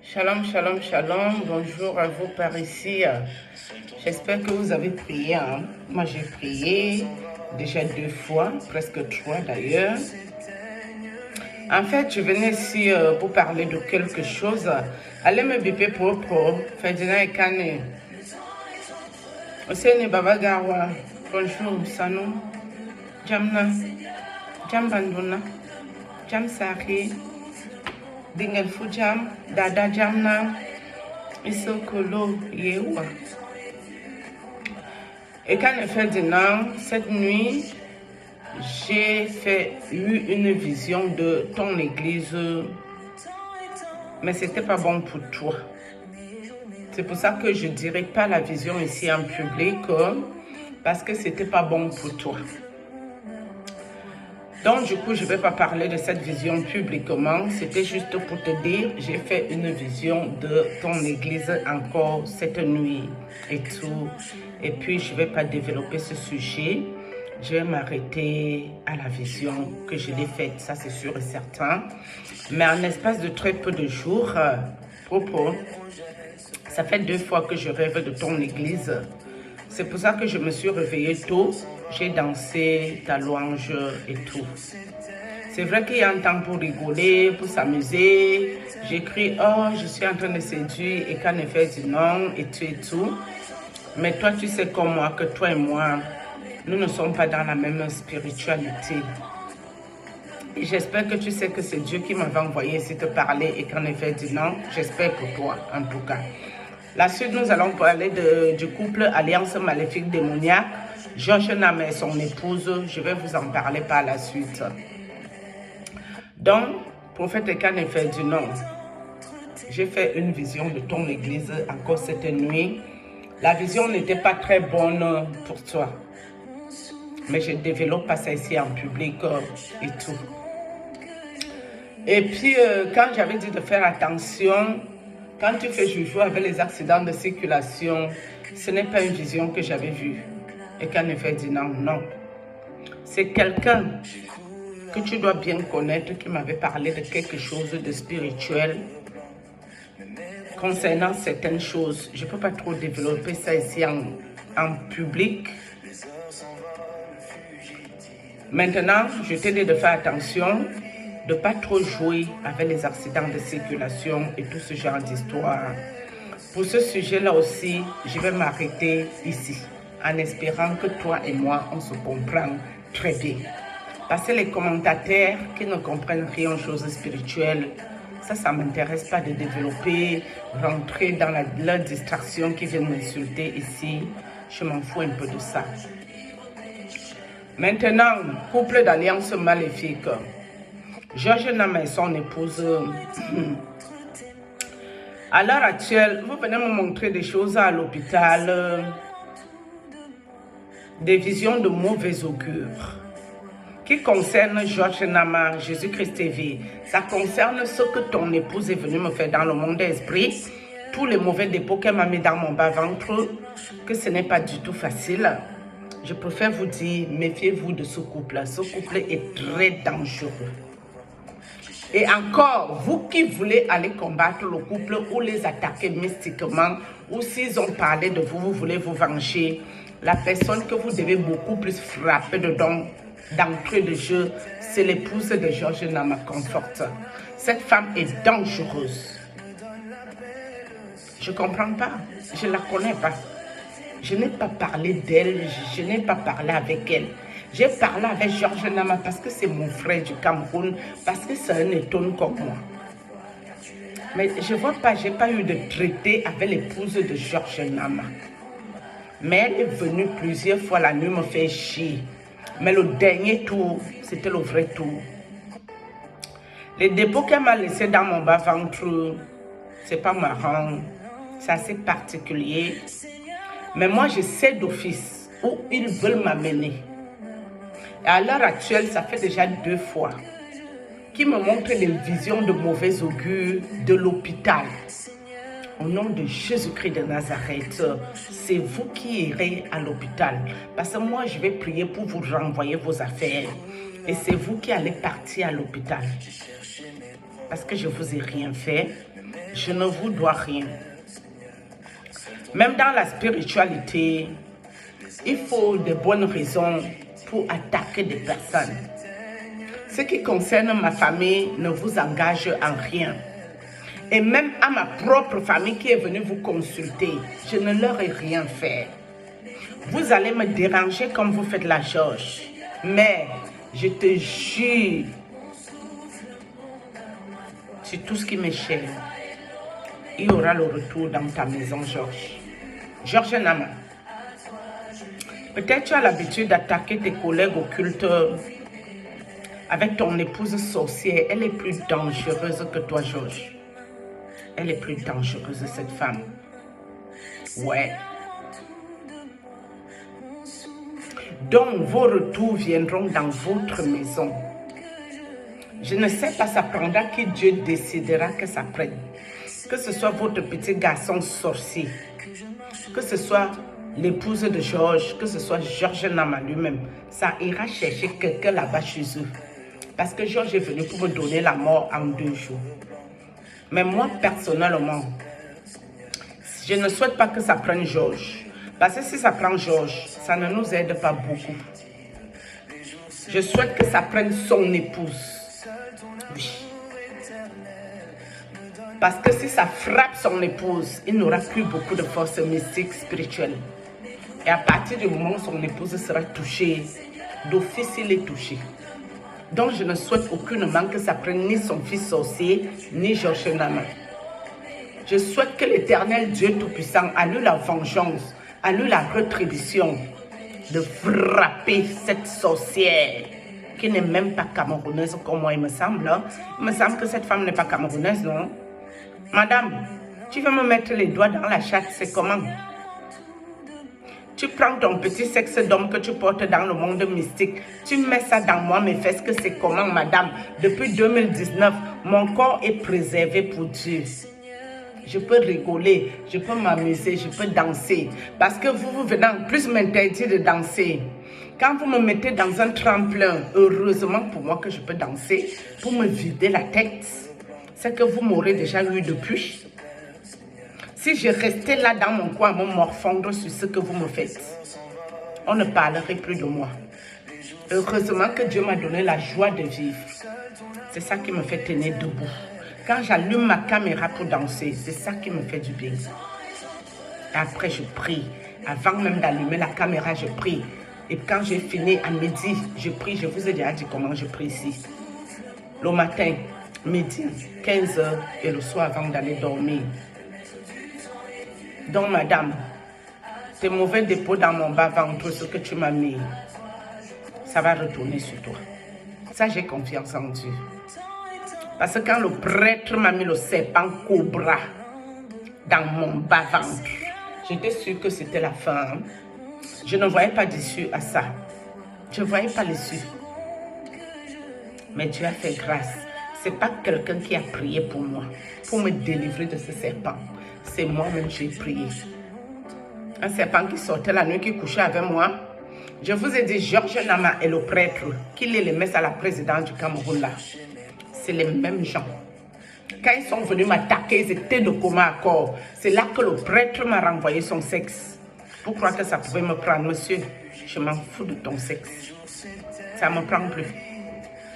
Shalom, shalom, shalom. Bonjour à vous par ici. J'espère que vous avez prié. Moi, j'ai prié déjà 2 fois, presque 3 d'ailleurs. En fait, je venais ici pour parler de quelque chose. Allez me biper propre. Ferdinand Ekane. Oseni Babagawa. Bonjour, Sano. Jamna. Jambanduna. Jamsari. Dingel Fujam, Dada Jamna, Isokolo Yewa. Et quand il fait Ferdinand, cette nuit, j'ai eu une vision de ton église, mais c'était pas bon pour toi. C'est pour ça que je dirais pas la vision ici en public, parce que c'était pas bon pour toi. Donc, du coup, je ne vais pas parler de cette vision publiquement. C'était juste pour te dire, j'ai fait une vision de ton église encore cette nuit et tout. Et puis, je ne vais pas développer ce sujet. Je vais m'arrêter à la vision que je l'ai faite, ça c'est sûr et certain. Mais en espace de très peu de jours, ça fait 2 fois que je rêve de ton église. C'est pour ça que je me suis réveillée tôt. J'ai dansé ta louange et tout. C'est vrai qu'il y a un temps pour rigoler, pour s'amuser. J'écris, oh, je suis en train de séduire. Et quand elle fait du non, et tout. Mais toi, tu sais comme moi que toi et moi, nous ne sommes pas dans la même spiritualité. Et j'espère que tu sais que c'est Dieu qui m'avait envoyé ici te parler. Et quand elle fait du non, j'espère pour toi, en tout cas. La suite, nous allons parler du couple Alliance Maléfique Démoniaque. Georges Nam et son épouse, je vais vous en parler par la suite. Donc, prophète Ekan et Ferdinand, j'ai fait une vision de ton église encore cette nuit. La vision n'était pas très bonne pour toi. Mais je ne développe pas ça ici en public et tout. Et puis, quand j'avais dit de faire attention, quand tu fais joujou avec les accidents de circulation, ce n'est pas une vision que j'avais vue. Et qu'en effet dit non, non. C'est quelqu'un que tu dois bien connaître qui m'avait parlé de quelque chose de spirituel concernant certaines choses. Je ne peux pas trop développer ça ici en public. Maintenant, je t'ai dit de faire attention, de ne pas trop jouer avec les accidents de circulation et tout ce genre d'histoire. Pour ce sujet-là aussi, je vais m'arrêter ici, en espérant que toi et moi, on se comprend très bien. Parce que les commentateurs qui ne comprennent rien aux choses spirituelles, ça ne m'intéresse pas de développer, rentrer dans leur distraction qui vient m'insulter ici. Je m'en fous un peu de ça. Maintenant, couple d'alliance maléfique. Georges Nam et son épouse. À l'heure actuelle, vous venez me montrer des choses à l'hôpital, des visions de mauvais augure qui concernent Georges Nama, Jésus-Christ TV. Ça concerne ce que ton épouse est venue me faire dans le monde d'esprit, tous les mauvais dépôts qu'elle m'a mis dans mon bas-ventre, que ce n'est pas du tout facile. Je préfère vous dire, méfiez-vous de ce couple. Ce couple est très dangereux. Et encore, vous qui voulez aller combattre le couple ou les attaquer mystiquement, ou s'ils ont parlé de vous, vous voulez vous venger, la personne que vous devez beaucoup plus frapper d'entrée de jeu, c'est l'épouse de Georges Nama Comfort. Cette femme est dangereuse. Je ne comprends pas, je ne la connais pas. Je n'ai pas parlé d'elle, je n'ai pas parlé avec elle. J'ai parlé avec Georges Nama parce que c'est mon frère du Cameroun, parce que c'est un étonne comme moi. Mais je ne vois pas, je n'ai pas eu de traité avec l'épouse de Georges Nama. Mais elle est venue plusieurs fois la nuit me faire chier. Mais le dernier tour, c'était le vrai tour. Les dépôts qu'elle m'a laissés dans mon bas-ventre, c'est pas marrant, c'est assez particulier. Mais moi, je sais d'office où ils veulent m'amener. Et à l'heure actuelle, ça fait déjà 2 fois qu'ils me montrent les visions de mauvais augure de l'hôpital. Au nom de Jésus-Christ de Nazareth, c'est vous qui irez à l'hôpital. Parce que moi, je vais prier pour vous renvoyer vos affaires. Et c'est vous qui allez partir à l'hôpital. Parce que je ne vous ai rien fait. Je ne vous dois rien. Même dans la spiritualité, il faut de bonnes raisons pour attaquer des personnes. Ce qui concerne ma famille ne vous engage en rien. Et même à ma propre famille qui est venue vous consulter, je ne leur ai rien fait. Vous allez me déranger comme vous faites la Georges. Mais je te jure, sur tout ce qui m'est cher, il y aura le retour dans ta maison, Georges. Georges Nama, peut-être tu as l'habitude d'attaquer tes collègues occultes avec ton épouse sorcière. Elle est plus dangereuse que toi, Georges. Elle est plus dangereuse, cette femme. Ouais. Donc, vos retours viendront dans votre maison. Je ne sais pas, ça prendra qui Dieu décidera que ça prenne. Que ce soit votre petit garçon sorcier, que ce soit l'épouse de Georges, que ce soit Georges Nama lui-même, ça ira chercher quelqu'un là-bas chez eux. Parce que Georges est venu pour me donner la mort en 2 jours. Mais moi, personnellement, je ne souhaite pas que ça prenne Georges. Parce que si ça prend Georges, ça ne nous aide pas beaucoup. Je souhaite que ça prenne son épouse. Oui. Parce que si ça frappe son épouse, il n'aura plus beaucoup de force mystique, spirituelle. Et à partir du moment où son épouse sera touchée, d'office il est touché. Donc je ne souhaite aucunement que ça prenne ni son fils sorcier, ni Georges Nama. Je souhaite que l'Éternel Dieu Tout-Puissant a eu la vengeance, a eu la rétribution de frapper cette sorcière qui n'est même pas camerounaise comme moi, il me semble. Il me semble que cette femme n'est pas camerounaise, non? Madame, tu veux me mettre les doigts dans la chatte, c'est comment? Tu prends ton petit sexe d'homme que tu portes dans le monde mystique, tu mets ça dans moi, mes fesses, que c'est comment, madame? Depuis 2019, mon corps est préservé pour Dieu. Je peux rigoler, je peux m'amuser, je peux danser. Parce que vous venez en plus m'interdire de danser. Quand vous me mettez dans un tremplin, heureusement pour moi que je peux danser, pour me vider la tête, c'est que vous m'aurez déjà eu depuis. Si je restais là dans mon coin à me morfondre sur ce que vous me faites, on ne parlerait plus de moi. Heureusement que Dieu m'a donné la joie de vivre. C'est ça qui me fait tenir debout. Quand j'allume ma caméra pour danser, c'est ça qui me fait du bien. Et après, je prie. Avant même d'allumer la caméra, je prie. Et quand j'ai fini à midi, je prie. Je vous ai déjà dit comment je prie ici. Le matin, midi, 15 h et le soir avant d'aller dormir. Donc, madame, tes mauvais dépôts dans mon bas-ventre, ce que tu m'as mis, ça va retourner sur toi. Ça, j'ai confiance en Dieu. Parce que quand le prêtre m'a mis le serpent cobra dans mon bas-ventre, j'étais sûre que c'était la fin. Je ne voyais pas d'issue à ça. Je ne voyais pas l'issue. Mais Dieu a fait grâce. Ce n'est pas quelqu'un qui a prié pour moi, pour me délivrer de ce serpent. C'est moi-même qui j'ai prié. Un serpent qui sortait la nuit, qui couchait avec moi. Je vous ai dit, Georges Nama est le prêtre, qu'il les met à la présidence du Cameroun là. C'est les mêmes gens. Quand ils sont venus m'attaquer, ils étaient de commun accord. C'est là que le prêtre m'a renvoyé son sexe. Pour croire que ça pouvait me prendre, monsieur, je m'en fous de ton sexe. Ça ne me prend plus.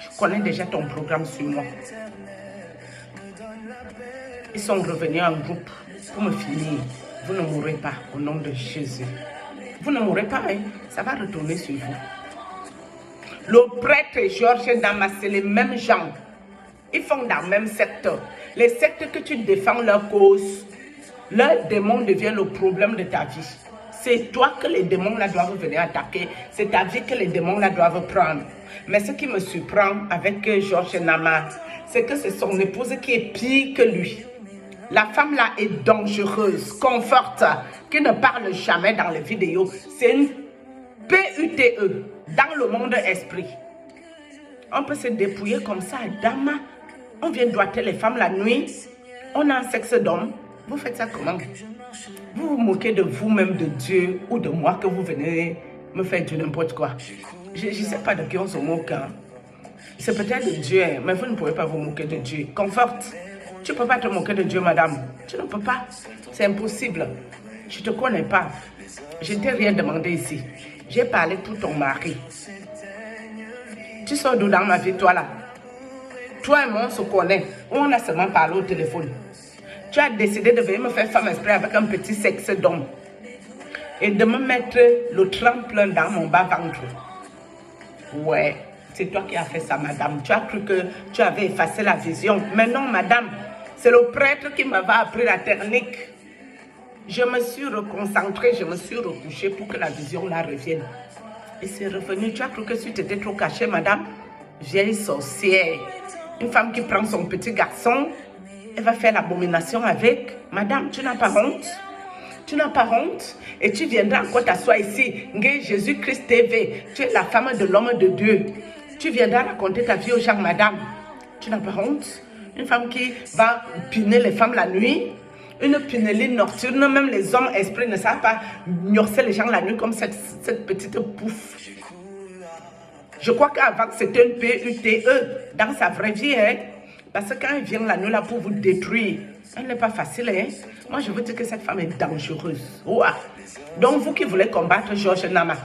Je connais déjà ton programme sur moi. Ils sont revenus en groupe pour me finir. Vous ne mourrez pas au nom de Jésus. Vous ne mourrez pas, hein? Ça va retourner sur vous. Le prêtre et Georges Nama, c'est les mêmes gens. Ils font dans le même secteur. Les sectes que tu défends leur cause, leur démon devient le problème de ta vie. C'est toi que les démons là doivent venir attaquer. C'est ta vie que les démons là doivent prendre. Mais ce qui me surprend avec Georges Nama, c'est que c'est son épouse qui est pire que lui. La femme là est dangereuse, conforte, qui ne parle jamais dans les vidéos. C'est une PUTE dans le monde esprit. On peut se dépouiller comme ça à Dama. On vient doiter les femmes la nuit. On a un sexe d'homme. Vous faites ça comment? Vous vous moquez de vous-même, de Dieu ou de moi que vous venez me faire du n'importe quoi. Je ne sais pas de qui on se moque. Hein. C'est peut-être de Dieu, mais vous ne pouvez pas vous moquer de Dieu. Conforte. Tu ne peux pas te moquer de Dieu, madame. Tu ne peux pas. C'est impossible. Je ne te connais pas. Je ne t'ai rien demandé ici. J'ai parlé pour ton mari. Tu sors d'où dans ma vie, toi là? Toi et moi, on se connaît. On a seulement parlé au téléphone. Tu as décidé de venir me faire femme esprit avec un petit sexe d'homme. Et de me mettre le tremplin dans mon bas-ventre. Ouais, c'est toi qui as fait ça, madame. Tu as cru que tu avais effacé la vision. Mais non, madame. C'est le prêtre qui m'avait appris la technique. Je me suis reconcentrée, je me suis recouchée pour que la vision là revienne. Et c'est revenu. Tu as cru que si tu étais trop cachée, madame? Vieille sorcière. Une femme qui prend son petit garçon, elle va faire l'abomination avec. Madame, tu n'as pas honte? Tu n'as pas honte? Et tu viendras encore t'asseoir ici. Jésus-Christ TV. Tu es la femme de l'homme de Dieu. Tu viendras raconter ta vie aux gens, madame. Tu n'as pas honte? Une femme qui va piner les femmes la nuit. Une pinélie nocturne. Même les hommes esprits ne savent pas gnorcer les gens la nuit comme cette petite pouffe. Je crois qu'avant c'était une PUTE dans sa vraie vie. Hein? Parce que quand elle vient la nuit là pour vous détruire, elle n'est pas facile. Hein? Moi je vous dis que cette femme est dangereuse. Ouah. Donc vous qui voulez combattre Georges Nama,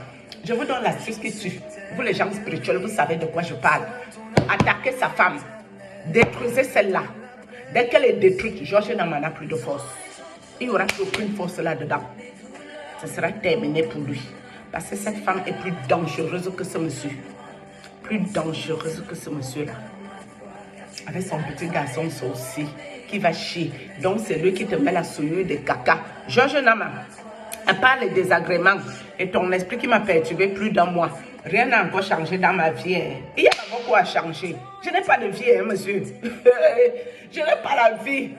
je vous donne l'astuce qui tue. Vous les gens spirituels, vous savez de quoi je parle. Attaquez sa femme. Détruisez celle-là. Dès qu'elle est détruite, Georges Nama n'a plus de force. Il n'y aura plus aucune force là-dedans. Ce sera terminé pour lui. Parce que cette femme est plus dangereuse que ce monsieur. Plus dangereuse que ce monsieur-là. Avec son petit garçon aussi, qui va chier. Donc c'est lui qui te met la souillure de caca. Georges Nama, à part les désagréments et ton esprit qui m'a perturbé plus d'un mois, rien n'a encore changé dans ma vie. Hein. Il y a beaucoup à changer. Je n'ai pas de vie, hein, monsieur. Je n'ai pas la vie.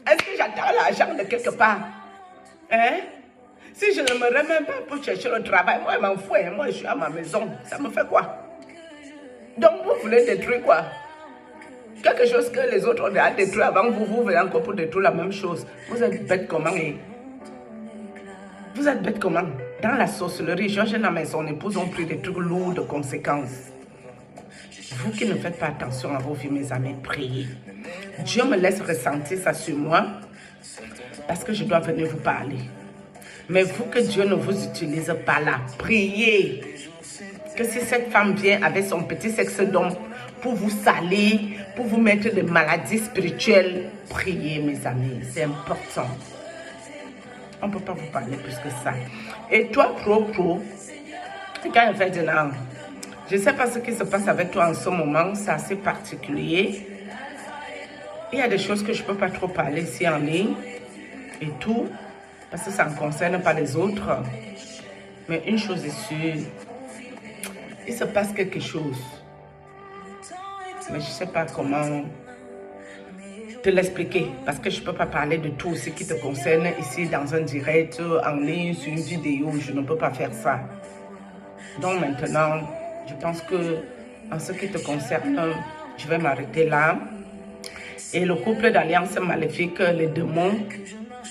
Est-ce que j'attends l'argent de quelque part? Hein? Si je ne me remets pas pour chercher le travail, moi, je m'en fous. Hein. Moi, je suis à ma maison. Ça me fait quoi? Donc, vous voulez détruire quoi? Quelque chose que les autres ont déjà détruit avant vous, vous venez encore pour détruire la même chose. Vous êtes bête comment? Et vous êtes bête comment? Dans la sorcellerie, Georges Nama et son épouse ont pris des trucs lourds de conséquences. Vous qui ne faites pas attention à vos vies, mes amis, priez. Dieu me laisse ressentir ça sur moi parce que je dois venir vous parler. Mais vous que Dieu ne vous utilise pas là, priez. Que si cette femme vient avec son petit sexe d'homme pour vous salir, pour vous mettre des maladies spirituelles, priez mes amis, c'est important. On ne peut pas vous parler plus que ça. Et toi, quand elle fait du nom, je ne sais pas ce qui se passe avec toi en ce moment, c'est assez particulier. Il y a des choses que je ne peux pas trop parler ici en ligne et tout, parce que ça ne concerne pas les autres. Mais une chose est sûre, il se passe quelque chose. Mais je ne sais pas comment te l'expliquer, parce que je ne peux pas parler de tout ce qui te concerne ici dans un direct, en ligne, sur une vidéo. Je ne peux pas faire ça. Donc maintenant, je pense que en ce qui te concerne, je vais m'arrêter là. Et le couple d'alliance maléfique, les démons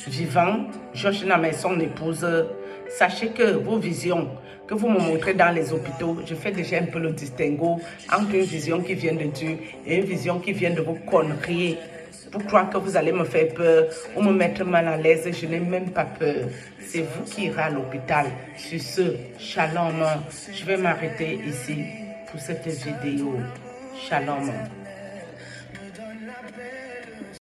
vivants, Georges Nama et son épouse, sachez que vos visions que vous me montrez dans les hôpitaux, je fais déjà un peu le distinguo entre une vision qui vient de Dieu et une vision qui vient de vos conneries. Pour croire que vous allez me faire peur ou me mettre mal à l'aise, je n'ai même pas peur. C'est vous qui irez à l'hôpital. Sur ce, shalom. Je vais m'arrêter ici pour cette vidéo. Shalom.